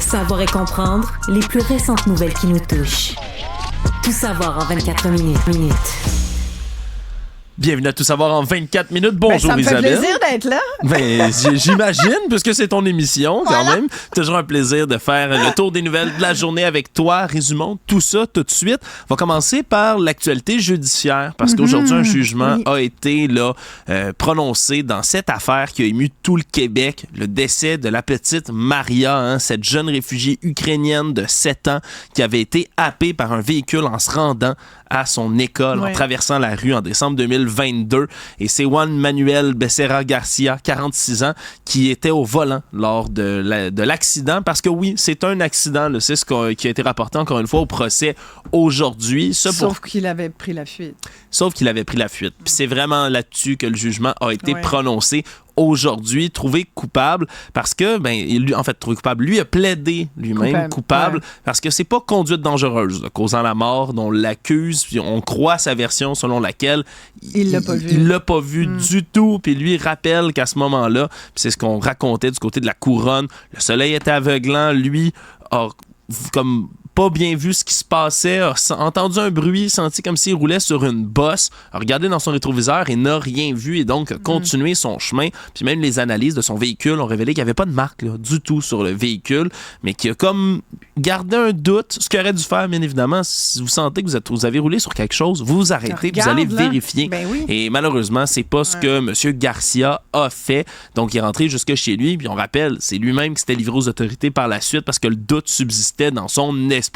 Savoir et comprendre les plus récentes nouvelles qui nous touchent. Tout savoir en 24 minutes. Bienvenue à Tout savoir en 24 minutes. Bonjour Isabelle. Ça me fait Isabelle. plaisir d'être là. J'imagine, puisque c'est ton émission quand même. Toujours un plaisir de faire le tour des nouvelles de la journée avec toi. Résumons tout ça tout de suite. On va commencer par l'actualité judiciaire, parce qu'aujourd'hui, un jugement a été prononcé dans cette affaire qui a ému tout le Québec. Le décès de la petite Maria, cette jeune réfugiée ukrainienne de 7 ans qui avait été happée par un véhicule en se rendant à son école en traversant la rue en décembre 2022. Et c'est Juan Manuel Becerra Garcia, 46 ans, qui était au volant lors de l'accident. Parce que oui, c'est un accident. C'est ce qui a été rapporté encore une fois au procès aujourd'hui. Sauf qu'il avait pris la fuite. Puis c'est vraiment là-dessus que le jugement a été prononcé aujourd'hui, trouvé coupable parce que, lui a plaidé lui-même coupable parce que c'est pas conduite dangereuse causant la mort dont on l'accuse, puis on croit sa version selon laquelle il l'a pas vu du tout, puis lui rappelle qu'à ce moment-là, puis c'est ce qu'on racontait du côté de la couronne, le soleil était aveuglant, lui a comme pas bien vu ce qui se passait, a entendu un bruit, senti comme s'il roulait sur une bosse, a regardé dans son rétroviseur et n'a rien vu et donc a continué son chemin. Puis même les analyses de son véhicule ont révélé qu'il n'y avait pas de marque du tout sur le véhicule, mais qu'il a comme gardé un doute, ce qu'il aurait dû faire bien évidemment. Si vous sentez que vous avez roulé sur quelque chose, vous vous arrêtez, vous allez vérifier. Et malheureusement, c'est pas ce que M. Garcia a fait. Donc il est rentré jusque chez lui, puis on rappelle, c'est lui-même qui s'était livré aux autorités par la suite parce que le doute subsistait dans son esprit.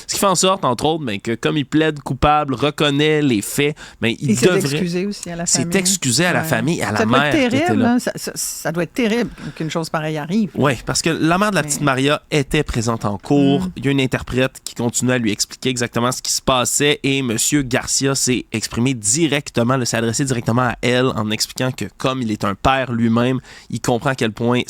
Ce qui fait en sorte, entre autres, que comme il plaide coupable, reconnaît les faits, il devrait... s'est excusé aussi à la famille. S'est excusé à la famille, à la mère. Ça doit être terrible, là. Ça doit être terrible qu'une chose pareille arrive. Oui, parce que la mère de la petite Maria était présente en cours. Il y a une interprète qui continue à lui expliquer exactement ce qui se passait et M. Garcia s'est exprimé directement, s'est adressé directement à elle en expliquant que comme il est un père lui-même, il comprend à quel point...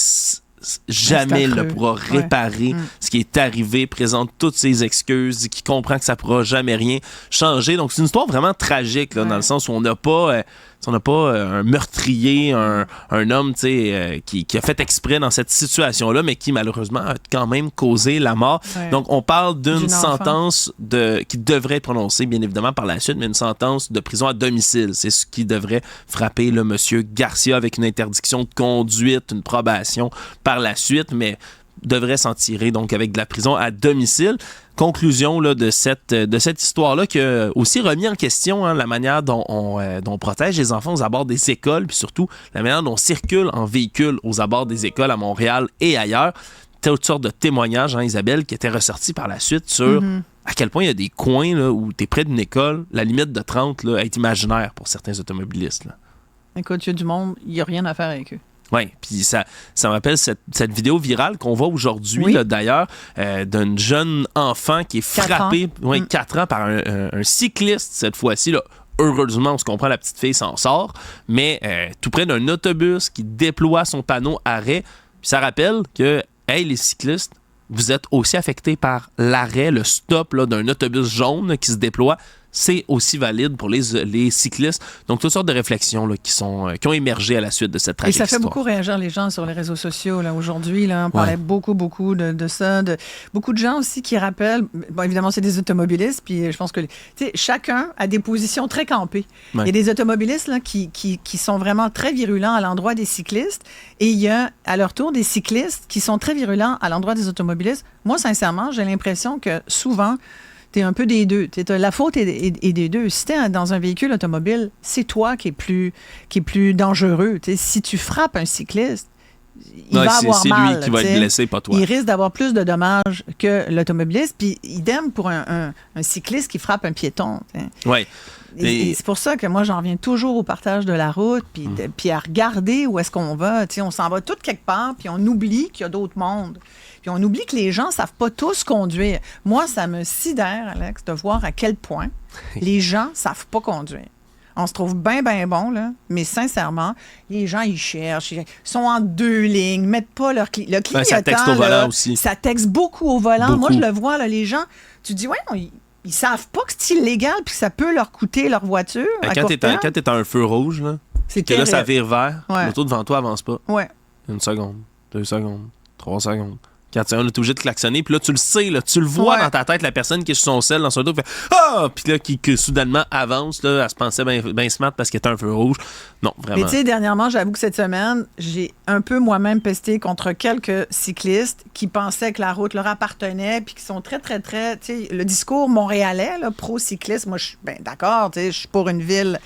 jamais il ne pourra réparer ce qui est arrivé, présente toutes ses excuses, dit qu'il comprend que ça ne pourra jamais rien changer. Donc, c'est une histoire vraiment tragique, là, dans le sens où on n'a pas un meurtrier, un homme qui a fait exprès dans cette situation-là, mais qui malheureusement a quand même causé la mort. Donc, on parle d'une sentence qui devrait être prononcée, bien évidemment, par la suite, mais une sentence de prison à domicile. C'est ce qui devrait frapper le monsieur Garcia avec une interdiction de conduite, une probation par la suite, mais devrait s'en tirer donc avec de la prison à domicile. Conclusion de cette histoire-là qui a aussi remis en question la manière dont on protège les enfants aux abords des écoles, puis surtout la manière dont on circule en véhicule aux abords des écoles à Montréal et ailleurs. Toutes sortes de témoignages, Isabelle, qui étaient ressortis par la suite sur à quel point il y a des coins là, où tu es près d'une école, la limite de 30 là, est imaginaire pour certains automobilistes. Là. Écoute, il y a du monde, il n'y a rien à faire avec eux. Oui, puis ça me rappelle cette vidéo virale qu'on voit aujourd'hui, là, d'ailleurs, d'un jeune enfant qui est frappé 4 ans par un cycliste cette fois-ci. Là. Heureusement, on se comprend, la petite fille s'en sort, mais tout près d'un autobus qui déploie son panneau arrêt. Puis ça rappelle que, les cyclistes, vous êtes aussi affectés par l'arrêt, le stop là, d'un autobus jaune qui se déploie. C'est aussi valide pour les cyclistes. Donc, toutes sortes de réflexions là, qui ont émergé à la suite de cette tragique histoire. Et ça fait beaucoup réagir les gens sur les réseaux sociaux. Là, aujourd'hui, là, on parlait beaucoup de ça. Beaucoup de gens aussi qui rappellent... Bon, évidemment, c'est des automobilistes. Puis je pense que chacun a des positions très campées. Ouais. Il y a des automobilistes là, qui sont vraiment très virulents à l'endroit des cyclistes. Et il y a, à leur tour, des cyclistes qui sont très virulents à l'endroit des automobilistes. Moi, sincèrement, j'ai l'impression que souvent... T'es un peu des deux. La faute est des deux. Si t'es dans un véhicule automobile, c'est toi qui est plus dangereux. T'sais, si tu frappes un cycliste, il va avoir mal. C'est lui qui va être blessé, pas toi. Il risque d'avoir plus de dommages que l'automobiliste. Puis idem pour un cycliste qui frappe un piéton. Oui. Et c'est pour ça que moi, j'en reviens toujours au partage de la route, puis à regarder où est-ce qu'on va. On s'en va tout quelque part, puis on oublie qu'il y a d'autres mondes. Puis on oublie que les gens ne savent pas tous conduire. Moi, ça me sidère, Alex, de voir à quel point les gens ne savent pas conduire. On se trouve bien bon, là, mais sincèrement, les gens, ils cherchent, ils sont en 2 lignes, ne mettent pas leur le clignotant. Ça texte au volant aussi. Ça texte beaucoup au volant. Moi, je le vois, là, les gens, tu dis, ils savent pas que c'est illégal puis que ça peut leur coûter leur voiture. Quand t'es à un feu rouge, là, C'est Que là, terrible. ça vire vert. Ouais. L'auto devant toi avance pas. Ouais. 1 seconde, 2 secondes, 3 secondes. 4 secondes, on est obligé de klaxonner. Puis là, tu le sais, là, tu le vois Ouais. dans ta tête, la personne qui est sur son sel dans son dos, fait ah! Puis là, qui soudainement avance, là, elle se pensait bien smart parce qu'il était un feu rouge. Non, Mais vraiment. tu sais, dernièrement, j'avoue que cette semaine, j'ai un peu moi-même pesté contre quelques cyclistes qui pensaient que la route leur appartenait puis qui sont très, très, très... Tu sais, le discours montréalais, là, pro-cycliste, moi, je suis bien d'accord, tu sais, je suis pour une ville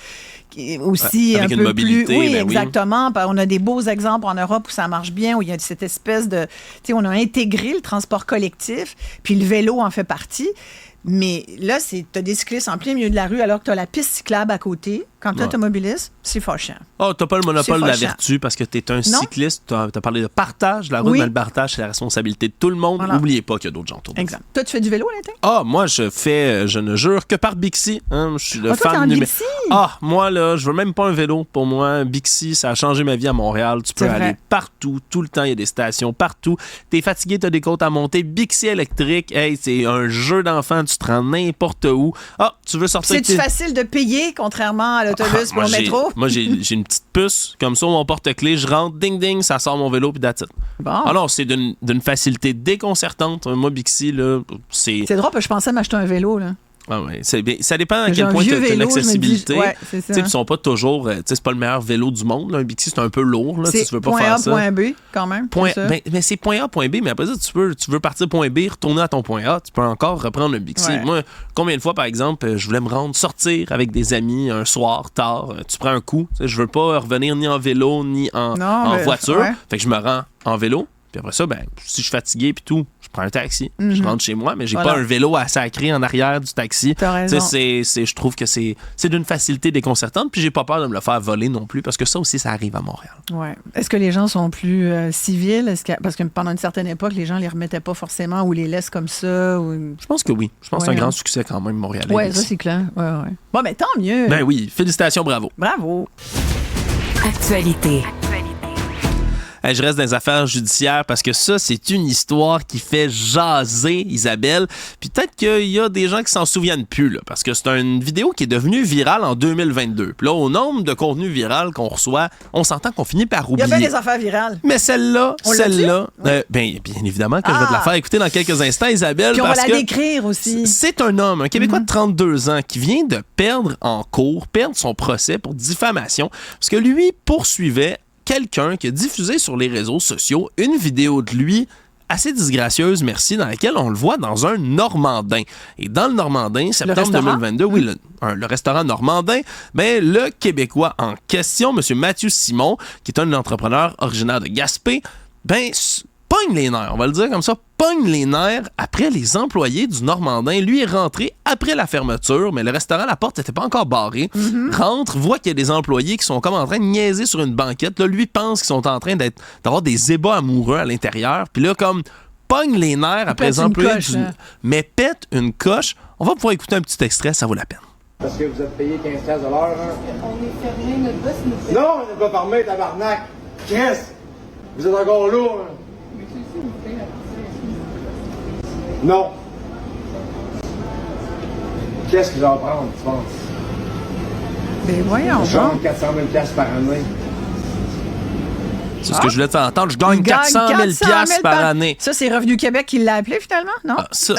qui est aussi Avec un une peu mobilité, plus... Oui, ben oui. exactement. On a des beaux exemples en Europe où ça marche bien, où il y a cette espèce de... Tu sais, on a intégré le transport collectif, puis le vélo en fait partie. Mais là, tu as des cyclistes en plein milieu de la rue alors que tu as la piste cyclable à côté. Quand tu es Ouais. automobiliste, c'est fâchant. Oh, t'as pas le monopole C'est de la fâchant. vertu parce que t'es un Non. cycliste. T'as parlé de partage de la route, Oui. mais le partage, c'est la responsabilité de tout le monde. Voilà. N'oubliez pas qu'il y a d'autres gens autour de vous. Exemple. Toi, tu fais du vélo à l'été? Ah, moi, je ne jure que par Bixi. Hein. Je suis le Ah, toi, t'es en fan numéro. Bixi? Ah, moi, là, je veux même pas un vélo. Pour moi, Bixi, ça a changé ma vie à Montréal. Tu peux C'est vrai. aller partout, tout le temps. Il y a des stations partout. T'es fatigué, t'as des côtes à monter. Bixi électrique, hey, c'est un jeu d'enfant. Tu te rends n'importe où. Ah, tu veux sortir C'est-tu facile de payer, contrairement à l'autobus Ah, ou au j'ai- métro? Moi, j'ai une petite puce comme ça, mon porte-clés. Je rentre, ding, ding, ça sort mon vélo, puis that's it. Bon. Alors, c'est d'une facilité déconcertante. Moi, Bixi, là, c'est. C'est drôle, parce que je pensais m'acheter un vélo, là. Ah ouais, ça dépend à J'ai quel un point tu vieux as vélo, je me dis, l'accessibilité. ouais, c'est ça. Tu sais, ils sont pas toujours. Tu sais, c'est pas le meilleur vélo du monde. Là. Un Bixi, c'est un peu lourd. Là, si C'est tu veux pas point faire A, ça. point B, quand même. Point- c'est ça? mais c'est point A, point B, mais après ça, tu veux partir point B, retourner à ton point A, tu peux encore reprendre un Bixi. Ouais. Moi, combien de fois, par exemple, je voulais me rendre, sortir avec des amis un soir, tard, tu prends un coup. Tu sais, je veux pas revenir ni en vélo, ni en mais- voiture. ouais. Fait que je me rends en vélo. Puis après ça, ben, si je suis fatigué puis tout, je prends un taxi. Je rentre chez moi, mais j'ai Voilà. pas un vélo à sacrer en arrière du taxi. T'as Tu raison. sais, je trouve que c'est d'une facilité déconcertante. Puis j'ai pas peur de me le faire voler non plus, parce que ça aussi, ça arrive à Montréal. Ouais. Est-ce que les gens sont plus civils? Parce que pendant une certaine époque, les gens les remettaient pas forcément ou les laissent comme ça. Ou... Je pense que oui. Je pense que c'est Ouais, un grand hein. succès quand même, montréalais. Ouais, ici. ça, c'est clair. Ouais, ouais. Bon, mais tant mieux. Ben oui, félicitations, bravo. Bravo. Actualité. Hey, je reste dans les affaires judiciaires parce que ça, c'est une histoire qui fait jaser Isabelle. Puis peut-être qu'il y a des gens qui s'en souviennent plus, là, parce que c'est une vidéo qui est devenue virale en 2022. Puis là, au nombre de contenus virales qu'on reçoit, on s'entend qu'on finit par Il y a oublier. bien des affaires virales. Mais celle-là, On l'a bien évidemment que je vais te la faire écouter dans quelques instants, Isabelle. Puis on va parce la que décrire aussi. c'est un homme, un Québécois de 32 ans, qui vient de perdre son procès pour diffamation, parce que lui poursuivait quelqu'un qui a diffusé sur les réseaux sociaux une vidéo de lui assez disgracieuse, merci, dans laquelle on le voit dans un Normandin. Et dans le Normandin, septembre restaurant? 2022, oui, le restaurant Normandin, ben, le Québécois en question, M. Mathieu Simon, qui est un entrepreneur originaire de Gaspé, ben, pogne les nerfs, on va le dire comme ça, pogne les nerfs après les employés du Normandin. Lui est rentré après la fermeture, mais le restaurant, la porte n'était pas encore barrée. Rentre, voit qu'il y a des employés qui sont comme en train de niaiser sur une banquette. Là, lui pense qu'ils sont en train d'avoir des ébats amoureux à l'intérieur. Puis là, comme pogne les nerfs après pète les une employés coche, du... hein. Mais pète une coche. On va pouvoir écouter un petit extrait, ça vaut la peine. Parce que vous êtes payé 15$ de l'heure, hein? On est fermé, notre boss nous fait. Non, on n'est pas fermé, tabarnak! Qu'est-ce? Vous êtes encore lourd, hein? Mais tu sais, nous fait la Non. Qu'est-ce que je vais en prendre, tu penses? Ben voyons. Je gagne 400 000$ par année. C'est ce que je voulais te faire entendre. Je gagne Il gagne 400 000 piastres par année. Ça, c'est Revenu Québec qui l'a appelé finalement, non? Ah, ça...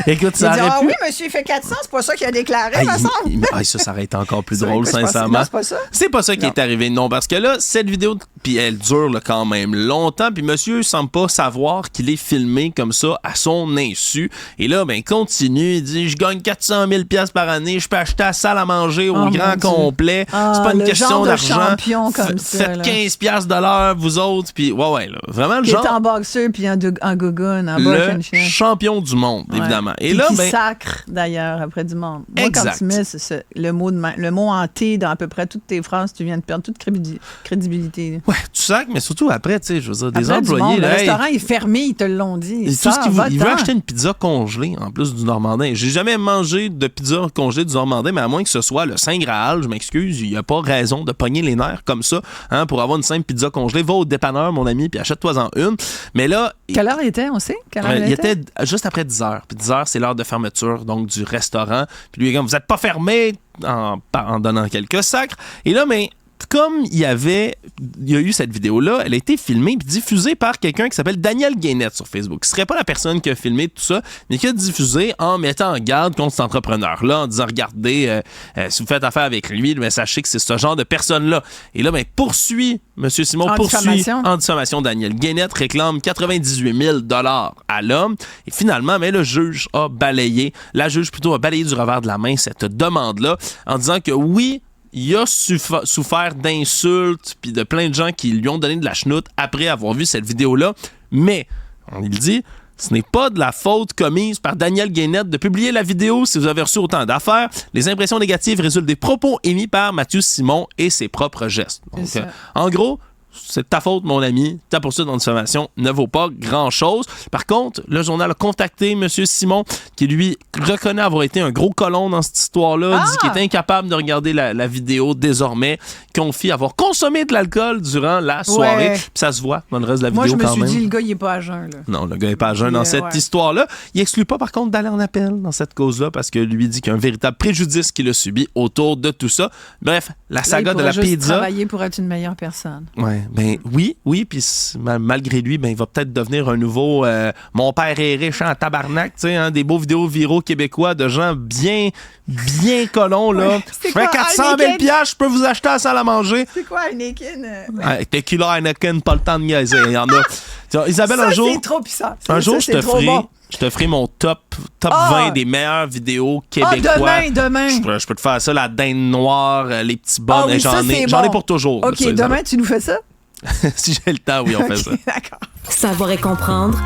Écoute, Il ça a dit, aurait ah pu... oui, monsieur, il fait 400, c'est pas ça qu'il a déclaré, Hey, me semble. ça aurait été encore plus C'est drôle, vrai que je pensais- sincèrement. non, c'est pas ça? C'est pas ça qui Non. est arrivé, non, parce que là, cette vidéo, puis elle dure là, quand même longtemps, puis monsieur semble pas savoir qu'il est filmé comme ça à son insu. Et là, ben, continue, il dit, je gagne 400 000 piastres par année, je peux acheter la salle à manger au Oh, grand mon Dieu. complet. Ah, C'est pas une le question genre de d'argent. champion comme ça, Faites là. 15 piastres de l'heure, vous autres, puis ouais, là, vraiment le Qui genre... est en boxeur puis en gogoon, en le boxing chien. champion du monde, Ouais. évidemment. Et Puis là, qui ben... sacre, d'ailleurs, après du monde. Moi, Exact. quand tu mets le mot en T dans à peu près toutes tes phrases, tu viens de perdre toute crédibilité. Ouais, tu sacs, mais surtout après, tu sais, je veux dire, des Après, du employés... monde, là, le hey, restaurant est fermé, ils te l'ont dit. et tout ce qu'il veut, il veut acheter une pizza congelée en plus du Normandin. J'ai jamais mangé de pizza congelée du Normandin, mais à moins que ce soit le Saint Graal, je m'excuse, il n'y a pas raison de pogner les nerfs comme ça, hein, pour avoir une simple pizza congelée. Va au dépanneur, mon ami, puis achète-toi-en une. Mais là, Quelle heure il était, on sait? Quelle heure il était juste après 10 heures. Puis 10 heures, c'est l'heure de fermeture, donc du restaurant. Puis lui, il est comme, vous n'êtes pas fermé, en donnant quelques sacres. Et là, mais comme il y a eu cette vidéo-là, elle a été filmée et diffusée par quelqu'un qui s'appelle Daniel Guénette sur Facebook. Ce serait pas la personne qui a filmé tout ça, mais qui a diffusé en mettant en garde contre cet entrepreneur-là, en disant, regardez, si vous faites affaire avec lui, mais sachez que c'est ce genre de personne-là. Et là, poursuit, M. Simon poursuit en diffamation. Daniel Guénette réclame 98 000 $ à l'homme. Et finalement, le juge a balayé, la juge plutôt a balayé du revers de la main cette demande-là en disant que oui, il a souffert d'insultes puis de plein de gens qui lui ont donné de la chenoute après avoir vu cette vidéo-là. Mais, il dit, ce n'est pas de la faute commise par Daniel Guénette de publier la vidéo si vous avez reçu autant d'affaires. Les impressions négatives résultent des propos émis par Mathieu Simon et ses propres gestes. Donc, en gros, c'est de ta faute, mon ami. Ta poursuite en diffamation ne vaut pas grand-chose. Par contre, le journal a contacté M. Simon, qui lui reconnaît avoir été un gros colon dans cette histoire-là, dit qu'il est incapable de regarder la vidéo désormais, confie avoir consommé de l'alcool durant la soirée. Puis ça se voit dans le reste de la vidéo quand même. Moi, je me suis dit, le gars, il n'est pas à jeun. Là. Non, le gars n'est pas à jeun dans cette histoire-là. Il n'exclut pas, par contre, d'aller en appel dans cette cause-là, parce que lui dit qu'il y a un véritable préjudice qu'il a subi autour de tout ça. Bref, la saga de la pizza... Il travailler pour être une meilleure personne. Ouais. Oui, puis malgré lui, il va peut-être devenir un nouveau mon père est riche en tabarnak, tu sais, des beaux vidéos viraux québécois de gens bien colons, là. Ouais, je fais 400 000 $, je peux vous acheter la salle à manger. C'est quoi, Heineken? Tequila, Heineken, pas le temps de niaiser, il y en a. Isabelle, ça, un jour... c'est trop puissant. Un jour, je te ferai mon top 20 des meilleures vidéos québécois. Demain. Je peux te faire ça, la dinde noire, les petits bonnes, oui, j'en ai pour toujours. OK, ça, demain, tu nous fais ça? Si j'ai le temps, oui, on fait ça. D'accord. Savoir et comprendre,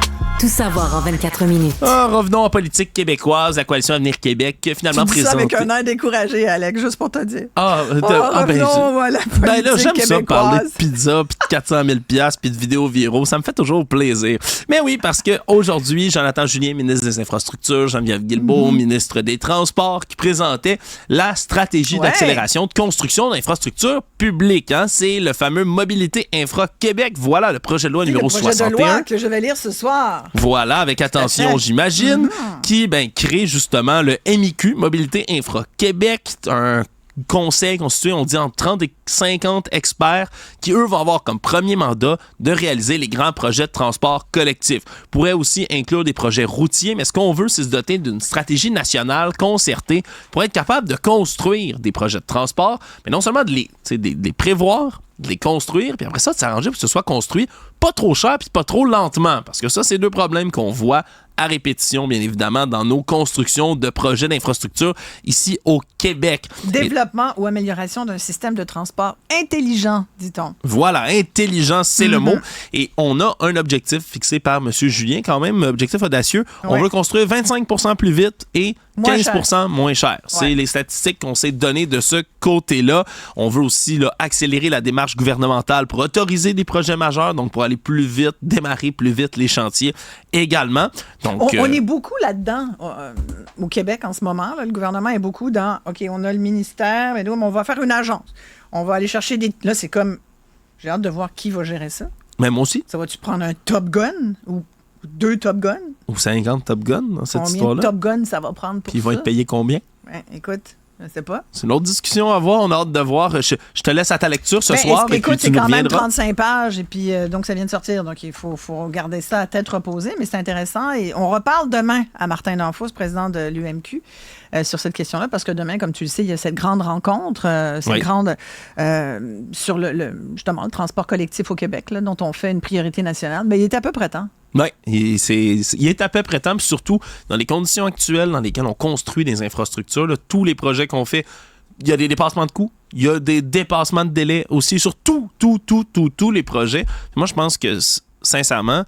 tout savoir en 24 minutes. Revenons en politique québécoise. La coalition Avenir Québec, finalement présentée. Tu dis ça avec un air découragé, Alex, juste pour te dire. Revenons à la politique là, j'aime québécoise. ça, parler de pizza, puis de 400 000 $ puis de vidéos viraux. Ça me fait toujours plaisir. Mais oui, parce qu'aujourd'hui, Jonathan Julien, ministre des Infrastructures, Geneviève Guilbeault, ministre des Transports, qui présentait la stratégie d'accélération de construction d'infrastructures publiques. C'est le fameux Mobilité Infra Québec. Voilà le projet de loi numéro 61. Le projet de loi que je vais lire ce soir. Voilà, avec attention, j'imagine, qui crée justement le MIQ, Mobilité Infra Québec, un conseil constitué, on dit, entre 30 et 50 experts qui, eux, vont avoir comme premier mandat de réaliser les grands projets de transport collectif. Pourrait aussi inclure des projets routiers, mais ce qu'on veut, c'est se doter d'une stratégie nationale concertée pour être capable de construire des projets de transport, mais non seulement de les prévoir, de les construire, puis après ça, de s'arranger pour que ce soit construit pas trop cher puis pas trop lentement. Parce que ça, c'est deux problèmes qu'on voit à répétition, bien évidemment, dans nos constructions de projets d'infrastructure ici au Québec. Développement ou amélioration d'un système de transport intelligent, dit-on. Voilà, intelligent, c'est le mot. Et on a un objectif fixé par M. Julien, quand même, objectif audacieux. On veut construire 25% plus vite et 15% moins cher. C'est les statistiques qu'on s'est données de ce côté-là. On veut aussi accélérer la démarche gouvernementale pour autoriser des projets majeurs, donc pour aller plus vite, démarrer plus vite les chantiers également. Donc, on est beaucoup là-dedans au Québec en ce moment. Là, le gouvernement est beaucoup dans, OK, on a le ministère, mais nous, on va faire une agence. On va aller chercher des... Là, c'est comme... J'ai hâte de voir qui va gérer ça. Mais moi aussi. Ça va-tu prendre un Top Gun ou 2 Top Gun? Ou 50 Top Gun dans cette histoire-là? Combien de Top Gun ça va prendre pour Puis ils vont être payés combien? Écoute... Je sais pas. C'est une autre discussion à voir. On a hâte de voir. Je te laisse à ta lecture ce soir. Écoute, c'est quand même 35 pages et puis donc ça vient de sortir. Donc il faut regarder ça à tête reposée, mais c'est intéressant. Et on reparle demain à Martin Danfous, président de l'UMQ, sur cette question-là, parce que demain, comme tu le sais, il y a cette grande rencontre, sur justement le transport collectif au Québec, là, dont on fait une priorité nationale. Il est à peu près temps. Oui, il est à peu près temps, puis surtout dans les conditions actuelles dans lesquelles on construit des infrastructures, tous les projets qu'on fait, il y a des dépassements de coûts, il y a des dépassements de délais aussi sur tous les projets. Moi, je pense que, sincèrement,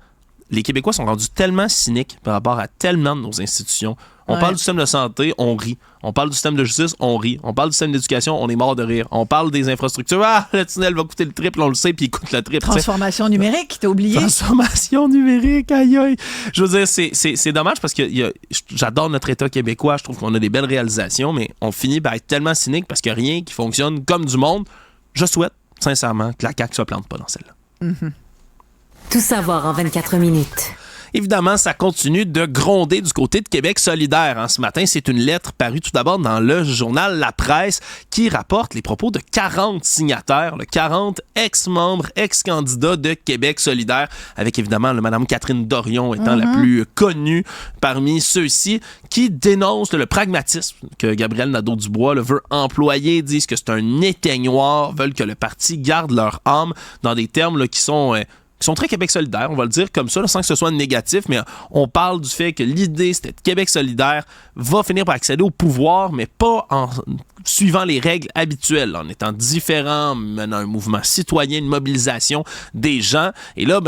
les Québécois sont rendus tellement cyniques par rapport à tellement de nos institutions. On parle du système de santé, on rit. On parle du système de justice, on rit. On parle du système d'éducation, on est mort de rire. On parle des infrastructures, le tunnel va coûter le triple, on le sait, puis il coûte le triple. Transformation numérique, t'as oublié? Transformation numérique, aïe aïe. Je veux dire, c'est dommage parce que j'adore notre État québécois, je trouve qu'on a des belles réalisations, mais on finit par être tellement cynique parce qu'il n'y a rien qui fonctionne comme du monde. Je souhaite, sincèrement, que la CAQ ne se plante pas dans celle-là. Tout savoir en 24 minutes. évidemment, ça continue de gronder du côté de Québec solidaire. Ce matin, c'est une lettre parue tout d'abord dans le journal La Presse qui rapporte les propos de 40 signataires, 40 ex-membres, ex-candidats de Québec solidaire, avec évidemment Mme Catherine Dorion étant la plus connue parmi ceux-ci, qui dénoncent le pragmatisme que Gabriel Nadeau-Dubois veut employer, disent que c'est un éteignoir, veulent que le parti garde leur âme dans des termes qui sont très Québec solidaire, on va le dire comme ça, sans que ce soit négatif, mais on parle du fait que l'idée, c'était que Québec solidaire va finir par accéder au pouvoir, mais pas en suivant les règles habituelles, en étant différent, menant un mouvement citoyen, une mobilisation des gens. Et là,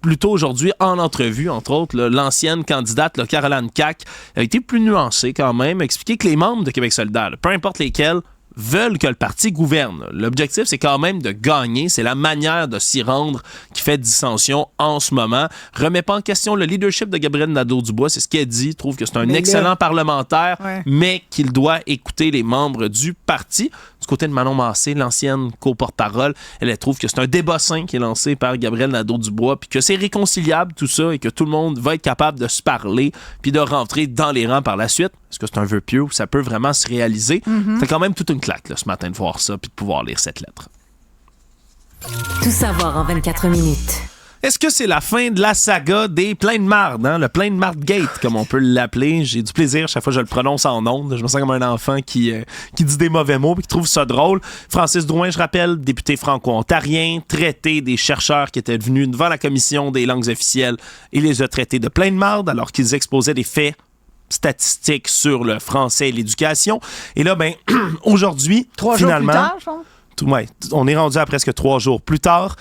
plus tôt aujourd'hui, en entrevue, entre autres, l'ancienne candidate, Caroline Cac, a été plus nuancée quand même, a expliqué que les membres de Québec solidaire, peu importe lesquels, veulent que le parti gouverne. L'objectif, c'est quand même de gagner. C'est la manière de s'y rendre qui fait dissension en ce moment. Remet pas en question le leadership de Gabriel Nadeau-Dubois. C'est ce qu'elle dit. Trouve que c'est un excellent parlementaire, mais qu'il doit écouter les membres du parti. Du côté de Manon Massé, l'ancienne co-porte-parole, elle trouve que c'est un débat sain qui est lancé par Gabriel Nadeau-Dubois, puis que c'est réconciliable tout ça et que tout le monde va être capable de se parler puis de rentrer dans les rangs par la suite. Est-ce que c'est un vœu pieux ou ça peut vraiment se réaliser? C'est quand même toute une claque ce matin de voir ça puis de pouvoir lire cette lettre. Tout savoir en 24 minutes. Est-ce que c'est la fin de la saga des pleins de marde, le plein de marde gate, comme on peut l'appeler? J'ai du plaisir chaque fois que je le prononce en ondes. Je me sens comme un enfant qui dit des mauvais mots et qui trouve ça drôle. Francis Drouin, je rappelle, député franco-ontarien, traité des chercheurs qui étaient venus devant la Commission des langues officielles et les a traités de plein de marde alors qu'ils exposaient des faits statistiques sur le français et l'éducation. Et là, aujourd'hui, 3 finalement... jours plus tard, je pense. On est rendu à presque 3 jours plus tard,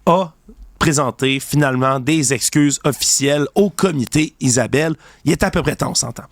a présenter finalement des excuses officielles au comité Isabelle. Il est à peu près temps, on s'entend.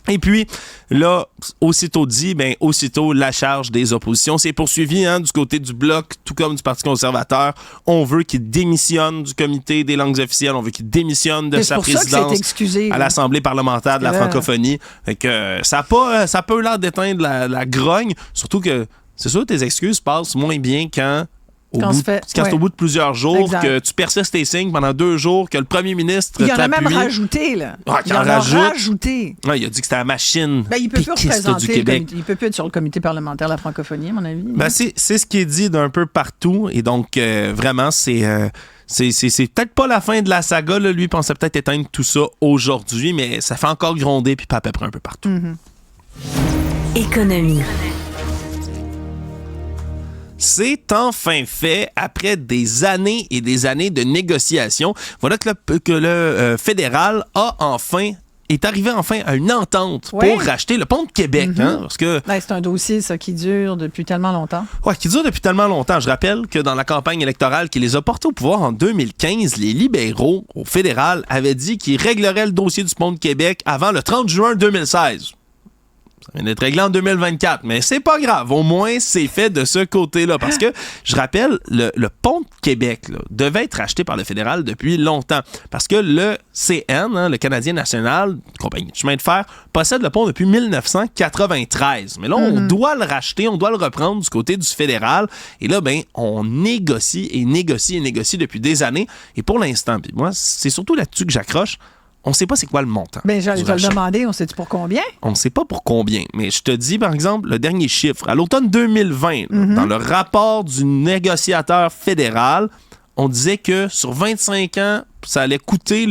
Et puis, là, aussitôt dit, aussitôt la charge des oppositions s'est poursuivie du côté du Bloc, tout comme du Parti conservateur. On veut qu'il démissionne du comité des langues officielles. On veut qu'il démissionne de sa présidence à l'Assemblée parlementaire de la francophonie. Fait que ça peut l'air d'éteindre la grogne. Surtout que, c'est sûr, tes excuses passent moins bien quand c'est au bout de plusieurs jours, que tu persistes tes signes pendant 2 jours, que le premier ministre il en a même rajouté, là. Il en a rajouté. Il a dit que c'était la machine il peut plus représenter du Québec. Il peut plus être sur le comité parlementaire de la francophonie, à mon avis. C'est ce qui est dit d'un peu partout. Et donc, vraiment, c'est peut-être pas la fin de la saga. Lui pensait peut-être éteindre tout ça aujourd'hui, mais ça fait encore gronder puis pas à peu près un peu partout. Économie. C'est enfin fait après des années et des années de négociations. Voilà que le fédéral est arrivé enfin à une entente pour racheter le pont de Québec. Parce que c'est un dossier, ça, qui dure depuis tellement longtemps. Oui, qui dure depuis tellement longtemps. Je rappelle que dans la campagne électorale qui les a portés au pouvoir en 2015, les libéraux au fédéral avaient dit qu'ils régleraient le dossier du pont de Québec avant le 30 juin 2016. Ça vient d'être réglé en 2024, mais c'est pas grave. Au moins, c'est fait de ce côté-là. Parce que, je rappelle, le pont de Québec devait être acheté par le fédéral depuis longtemps. Parce que le CN, le Canadien national, compagnie de chemin de fer, possède le pont depuis 1993. Mais là, on doit le racheter, on doit le reprendre du côté du fédéral. Et là, on négocie et négocie et négocie depuis des années. Et pour l'instant, puis moi, c'est surtout là-dessus que j'accroche. On ne sait pas c'est quoi le montant. J'allais te le demander, on sait-tu pour combien? On ne sait pas pour combien, mais je te dis, par exemple, le dernier chiffre. À l'automne 2020, dans le rapport du négociateur fédéral, on disait que sur 25 ans, ça allait coûter,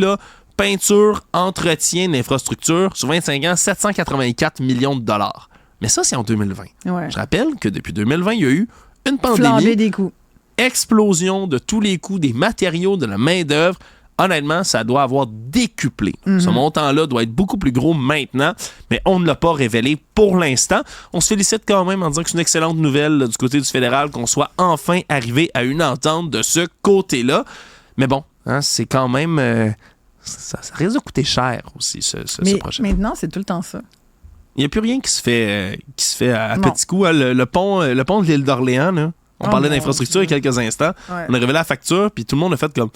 peinture, entretien d'infrastructure, sur 25 ans, 784 millions de dollars. Mais ça, c'est en 2020. Je rappelle que depuis 2020, il y a eu une pandémie. Flambée des coûts. Explosion de tous les coûts, des matériaux, de la main-d'œuvre. Honnêtement, ça doit avoir décuplé. Ce montant-là doit être beaucoup plus gros maintenant, mais on ne l'a pas révélé pour l'instant. On se félicite quand même en disant que c'est une excellente nouvelle du côté du fédéral qu'on soit enfin arrivé à une entente de ce côté-là. Mais bon, c'est quand même... ça risque de coûter cher aussi, ce projet. Mais maintenant, c'est tout le temps ça. Il n'y a plus rien qui se fait à petits coups. Le pont de l'île d'Orléans, là, on parlait d'infrastructure il y a quelques instants. On a révélé la facture, puis tout le monde a fait comme...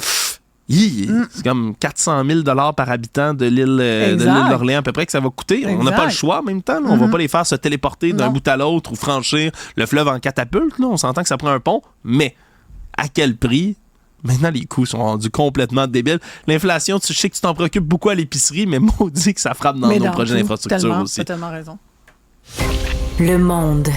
C'est comme 400 000 $ par habitant de l'île d'Orléans à peu près que ça va coûter. Exact. On n'a pas le choix en même temps. On va pas les faire se téléporter d'un bout à l'autre ou franchir le fleuve en catapulte. On s'entend que ça prend un pont, mais à quel prix? Maintenant, les coûts sont rendus complètement débiles. L'inflation, je sais que tu t'en préoccupes beaucoup à l'épicerie, mais maudit que ça frappe dans nos projets d'infrastructure aussi. T'as tellement raison. Le monde.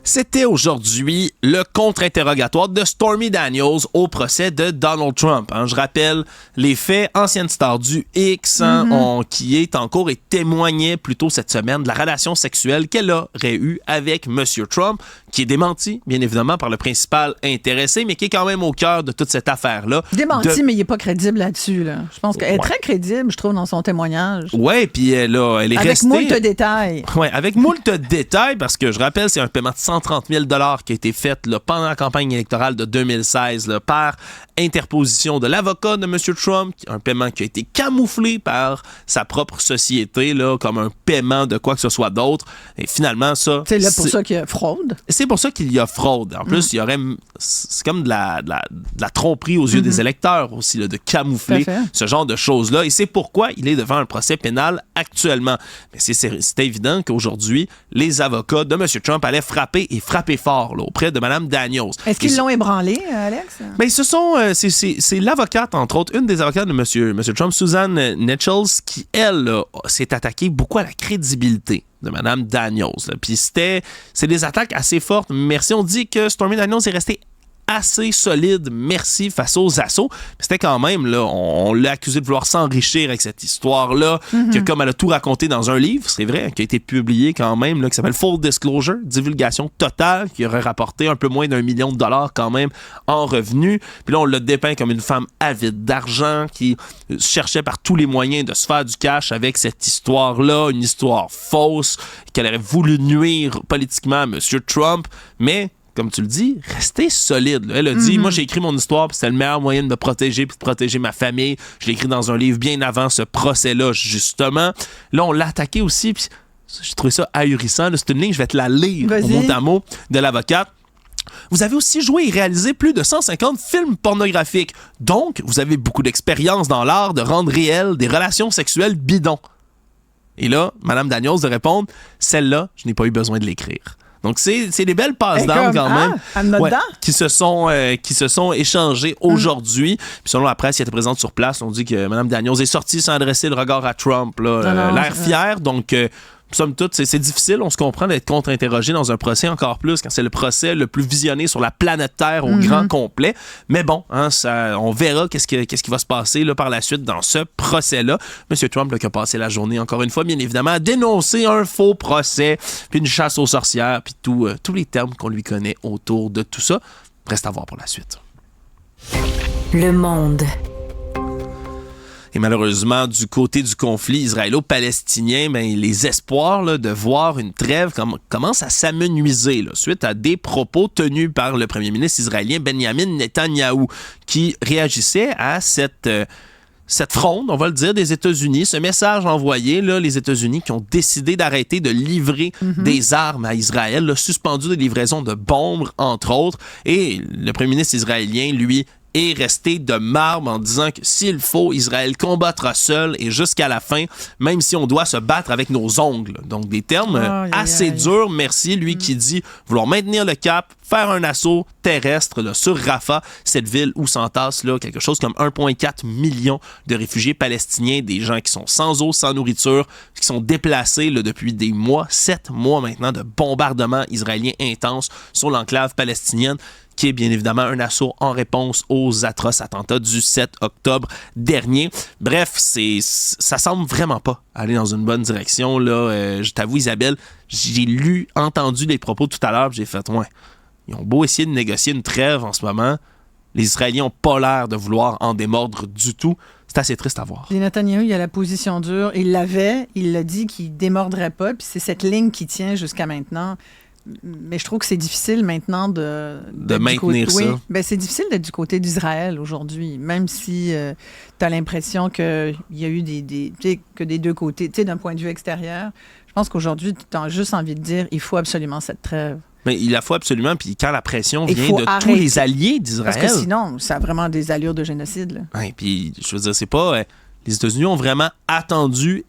C'était aujourd'hui le contre-interrogatoire de Stormy Daniels au procès de Donald Trump. Je rappelle les faits. Ancienne star du X qui est en cours et témoignait plus tôt cette semaine de la relation sexuelle qu'elle aurait eue avec M. Trump, qui est démenti, bien évidemment, par le principal intéressé, mais qui est quand même au cœur de toute cette affaire-là. Démenti, mais il n'est pas crédible là-dessus. Là. Je pense qu'elle est très crédible, je trouve, dans son témoignage. Oui, puis elle est restée... Avec moult détails. Oui, avec moult détails, parce que je rappelle, c'est un paiement de 130 000 $ qui a été fait là, pendant la campagne électorale de 2016 là, par interposition de l'avocat de M. Trump, un paiement qui a été camouflé par sa propre société là, comme un paiement de quoi que ce soit d'autre. Et finalement, ça... C'est là pour ça qu'il y a fraude. C'est pour ça qu'il y a fraude. En plus, il y aurait... C'est comme de la tromperie aux yeux des électeurs aussi, là, de camoufler ce genre de choses-là. Et c'est pourquoi il est devant un procès pénal actuellement. Mais c'est évident qu'aujourd'hui, les avocats de M. Trump allaient frapper fort là, auprès de Mme Daniels. Est-ce qu'ils l'ont ébranlé, Alex? Mais ce sont... c'est l'avocate, entre autres, une des avocates de M. Trump, Susan Nichols, qui, elle, s'est attaquée beaucoup à la crédibilité de Mme Daniels. Puis c'est des attaques assez fortes. Merci. On dit que Stormy Daniels est restée assez solide, merci, face aux assauts. C'était quand même, là, on l'a accusé de vouloir s'enrichir avec cette histoire-là, que comme elle a tout raconté dans un livre, c'est vrai, qui a été publié quand même, là, qui s'appelle Full Disclosure, divulgation totale, qui aurait rapporté un peu moins d'1 million de dollars quand même en revenus. Puis là, on l'a dépeint comme une femme avide d'argent, qui cherchait par tous les moyens de se faire du cash avec cette histoire-là, une histoire fausse, qu'elle aurait voulu nuire politiquement à M. Trump, mais... Comme tu le dis, restez solide. Là. Elle a dit, moi j'ai écrit mon histoire, puis c'était le meilleur moyen de me protéger puis de protéger ma famille. Je l'ai écrit dans un livre bien avant ce procès-là, justement. Là, on l'a attaqué aussi, puis j'ai trouvé ça ahurissant. Là, c'est une ligne, je vais te la lire au mot à mot de l'avocate. Vous avez aussi joué et réalisé plus de 150 films pornographiques. Donc, vous avez beaucoup d'expérience dans l'art de rendre réelles des relations sexuelles bidons. Et là, Mme Daniels de répondre, celle-là, je n'ai pas eu besoin de l'écrire. Donc, c'est des belles passes d'armes quand même qui se sont échangées aujourd'hui. Puis selon la presse qui était présente sur place, on dit que Mme Daniels est sortie sans adresser le regard à Trump. L'air fier, donc... somme toute, c'est difficile, on se comprend, d'être contre-interrogé dans un procès, encore plus quand c'est le procès le plus visionné sur la planète Terre au grand complet. Mais bon, on verra qu'est-ce qui va se passer là, par la suite dans ce procès-là. M. Trump là, qui a passé la journée, encore une fois, bien évidemment, à dénoncer un faux procès, puis une chasse aux sorcières, puis tous les termes qu'on lui connaît autour de tout ça. Reste à voir pour la suite. Le monde. Et malheureusement, du côté du conflit israélo-palestinien, les espoirs là, de voir une trêve commencent à s'amenuiser là, suite à des propos tenus par le premier ministre israélien Benjamin Netanyahou, qui réagissait à cette fronde, on va le dire, des États-Unis, ce message envoyé, là, les États-Unis qui ont décidé d'arrêter de livrer des armes à Israël, là, suspendu des livraisons de bombes, entre autres. Et le premier ministre israélien, lui, est resté de marbre en disant que s'il faut, Israël combattra seul et jusqu'à la fin, même si on doit se battre avec nos ongles. Donc des termes assez durs, merci, lui qui dit vouloir maintenir le cap, faire un assaut terrestre là, sur Rafah, cette ville où s'entassent là, quelque chose comme 1,4 million de réfugiés palestiniens, des gens qui sont sans eau, sans nourriture, qui sont déplacés là, depuis des mois, 7 mois maintenant de bombardements israéliens intenses sur l'enclave palestinienne, qui est bien évidemment un assaut en réponse aux atroces attentats du 7 octobre dernier. Bref, ça semble vraiment pas aller dans une bonne direction. Là. Je t'avoue, Isabelle, j'ai entendu les propos tout à l'heure, j'ai fait, ils ont beau essayer de négocier une trêve en ce moment, les Israéliens n'ont pas l'air de vouloir en démordre du tout. C'est assez triste à voir. Et Netanyahou, il a la position dure. Il l'a dit qu'il ne démordrait pas, puis c'est cette ligne qui tient jusqu'à maintenant. Mais je trouve que c'est difficile maintenant de maintenir ça. Oui, c'est difficile d'être du côté d'Israël aujourd'hui, même si tu as l'impression qu'il y a eu que des deux côtés, d'un point de vue extérieur. Je pense qu'aujourd'hui, tu as juste envie de dire il faut absolument cette trêve. Mais il la faut absolument, puis quand la pression vient de tous les alliés d'Israël... Parce que sinon, ça a vraiment des allures de génocide. Oui, puis je veux dire, c'est pas... Les États-Unis ont vraiment attendu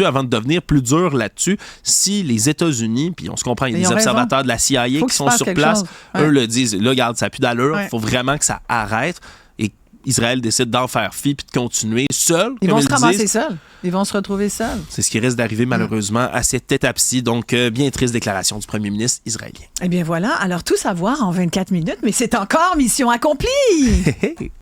avant de devenir plus durs là-dessus. Si les États-Unis, puis on se comprend, il y a des observateurs de la CIA qui sont sur place, eux le disent, là, regarde, ça n'a plus d'allure, il faut vraiment que ça arrête. Et Israël décide d'en faire fi puis de continuer seul. Ils vont se ramasser seuls. Ils vont se retrouver seuls. C'est ce qui risque d'arriver malheureusement à cette étape-ci. Donc, bien triste déclaration du premier ministre israélien. Eh bien voilà, alors tout savoir en 24 minutes, mais c'est encore mission accomplie!